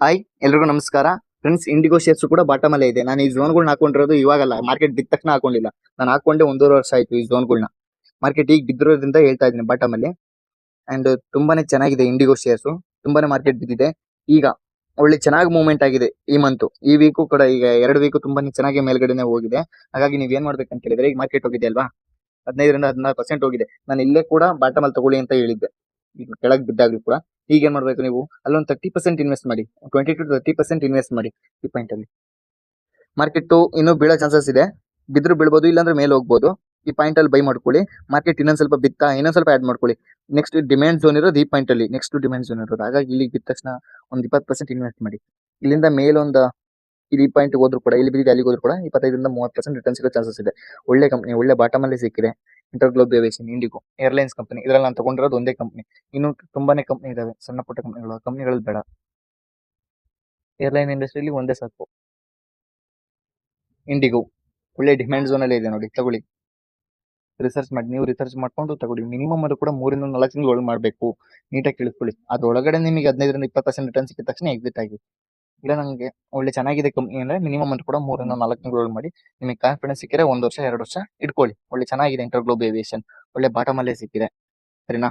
Hi ಎಲ್ರಿಗೂ ನಮಸ್ಕಾರ friends. IndiGo shares ಕೂಡ ಬಾಟಮ್ ಅಲ್ಲೇ ಇದೆ. ನಾನು ಈ ಝೋನ್ಗಳನ್ನ ಹಾಕೊಂಡಿರೋದು ಇವಾಗಲ್ಲ, ಮಾರ್ಕೆಟ್ ಬಿದ್ದ ತಕ್ಷಣ ಹಾಕೊಂಡಿಲ್ಲ. ನಾನು ಹಾಕೊಂಡೆ 1.5 ವರ್ಷ ಆಯ್ತು ಈ ಝೋನ್ಗಳನ್ನ. ಮಾರ್ಕೆಟ್ ಈಗ ಬಿದ್ದಿರೋದ್ರಿಂದ ಹೇಳ್ತಾ ಇದ್ದೀನಿ ಬಾಟಮ್ ಅಲ್ಲಿ. ಅಂಡ್ ತುಂಬಾನೇ ಚೆನ್ನಾಗಿದೆ ಇಂಡಿಗೋ ಶೇರ್ಸ್. ತುಂಬಾನೇ ಮಾರ್ಕೆಟ್ ಬಿದ್ದಿದೆ. ಈಗ ಒಳ್ಳೆ ಚೆನ್ನಾಗಿ ಮೂವ್ಮೆಂಟ್ ಆಗಿದೆ ಈ ಮಂತ್. ಈ ವೀಕು ಕೂಡ ಈಗ 2 ವೀಕು ತುಂಬಾನೇ ಚೆನ್ನಾಗಿ ಮೇಲ್ಗಡೆನೆ ಹೋಗಿದೆ. ಹಾಗಾಗಿ ನೀವ್ ಏನ್ ಮಾಡ್ಬೇಕಂತ ಹೇಳಿದ್ರೆ, ಈಗ ಮಾರ್ಕೆಟ್ ಹೋಗಿದೆ ಅಲ್ವಾ, 15ರಿಂದ 16% ಹೋಗಿದೆ. ನಾನು ಇಲ್ಲೇ ಕೂಡ ಬಾಟಮ್ ಅಲ್ಲಿ ತಗೊಳ್ಳಿ ಅಂತ ಹೇಳಿದ್ದೆ, ಈಗ ಕೆಳಗ್ ಬಿದ್ದಾಗ್ಲೂ ಕೂಡ. ಈಗ ಏನ್ ಮಾಡ್ಬೇಕು ನೀವು, ಅಲ್ಲೊಂದು 30% ಇನ್ವೆಸ್ಟ್ ಮಾಡಿ, 20 to 30% ಇನ್ವೆಸ್ಟ್ ಮಾಡಿ ಈ ಪಾಯಿಂಟ್ ಅಲ್ಲಿ. ಮಾರ್ಕೆಟ್ ಇನ್ನೂ ಬೀಳೋ ಚಾನ್ಸಸ್ ಇದೆ, ಬಿದ್ರು ಬೀಳ್ಬೋದು, ಇಲ್ಲಾಂದ್ರೆ ಮೇಲೆ ಹೋಗ್ಬೋದು. ಈ ಪಾಯಿಂಟ್ ಅಲ್ಲಿ ಬೈ ಮಾಡ್ಕೊಳ್ಳಿ. ಮಾರ್ಕೆಟ್ ಇನ್ನೊಂದ್ ಸ್ವಲ್ಪ ಬಿತ್ತಾ ಇನ್ನೊಂದ್ ಸ್ವಲ್ಪ ಆಡ್ ಮಾಡ್ಕೊಳ್ಳಿ. ನೆಕ್ಸ್ಟ್ ಡಿಮ್ಯಾಂಡ್ ಝೋನ್ ಇರೋದು ಈ ಪಾಯಿಂಟ್ ಅಲ್ಲಿ, ನೆಕ್ಸ್ಟ್ ಡಿಮ್ಯಾಂಡ್ ಝೋನ್ ಇರೋದು. ಹಾಗಾಗಿ ಇಲ್ಲಿಗೆ ಬಿದ್ದ ತಕ್ಷಣ ಒಂದು 20% ಇನ್ವೆಸ್ಟ್ ಮಾಡಿ. ಇಲ್ಲಿಂದ ಮೇಲೊಂದು ಇಲ್ಲಿ ಪಾಯಿಂಟ್ ಹೋದ್ರು ಕೂಡ, ಇಲ್ಲಿ ಬಿದ್ದಿದೆ ಅಲ್ಲಿಗೆ ಹೋದ್ರು ಕೂಡ 25ರಿಂದ 30% ರಿಟರ್ನ್ ಸಿಗೋ ಚಾನ್ಸಸ್ ಇದೆ. ಒಳ್ಳೆ ಕಂಪನಿ, ಒಳ್ಳೆ ಬಾಟಮ್ ಅಲ್ಲಿ ಸಿಕ್ಕಿದೆ. InterGlobe aviation, IndiGo airlines company. ಇದ್ರಲ್ಲಿ ನಾನು ತಗೊಂಡಿರೋದು ಒಂದೇ ಕಂಪನಿ. ಇನ್ನು ತುಂಬಾನೇ ಕಂಪನಿ ಇದಾವೆ, ಸಣ್ಣ ಪುಟ್ಟ ಕಂಪನಿಗಳು ಬೇಡ. ಏರ್ಲೈನ್ ಇಂಡಸ್ಟ್ರಿಯಲ್ಲಿ ಒಂದೇ ಸಾಕು, ಇಂಡಿಗೋ. ಒಳ್ಳೆ ಡಿಮ್ಯಾಂಡ್ ಝೋನ್ ಅಲ್ಲಿ ಇದೆ ನೋಡಿ, ತಗೊಳ್ಳಿ. ರಿಸರ್ಚ್ ಮಾಡಿ, ನೀವು ರಿಸರ್ಚ್ ಮಾಡ್ಕೊಂಡು ತಗೊಳ್ಳಿ. ಮಿನಿಮಮ್ ಅದು ಕೂಡ 3ರಿಂದ 4 ತಿಂಗಳು ಒಳಗೆ ಮಾಡಬೇಕು. ನೀಟಾಗಿ ತಿಳಿಸ್ಕೊಳ್ಳಿ. ಅದ್ರೊಳಗಡೆ ನಿಮಗೆ 15ರಿಂದ 20% ರಿಟರ್ನ್ ಸಿಕ್ಕಿದ ತಕ್ಷಣ ಎಕ್ಸಿಟ್ ಆಗಿ. ಇಲ್ಲ ನಂಗೆ ಒಳ್ಳೆ ಚೆನ್ನಾಗಿದೆ ಕಂಪನಿ ಅಂದ್ರೆ ಮಿನಿಮಮ್ ಅಂತ ಕೂಡ 3ರಿಂದ 4 ತಿಂಗಳು ಮಾಡಿ. ನಿಮಗೆ ಕಾನ್ಫಿಡೆನ್ಸ್ ಸಿಕ್ಕಿದ್ರೆ 1 ವರ್ಷ 2 ವರ್ಷ ಇಟ್ಕೊಳ್ಳಿ. ಒಳ್ಳೆ ಚೆನ್ನಾಗಿದೆ ಇಂಟರ್ಗ್ಲೋಬ್ ಏವಿಯೇಷನ್, ಒಳ್ಳೆ ಬಾಟಮ್ ಅಲ್ಲೇ ಸಿಕ್ಕಿದೆ. ಸರಿನಾ?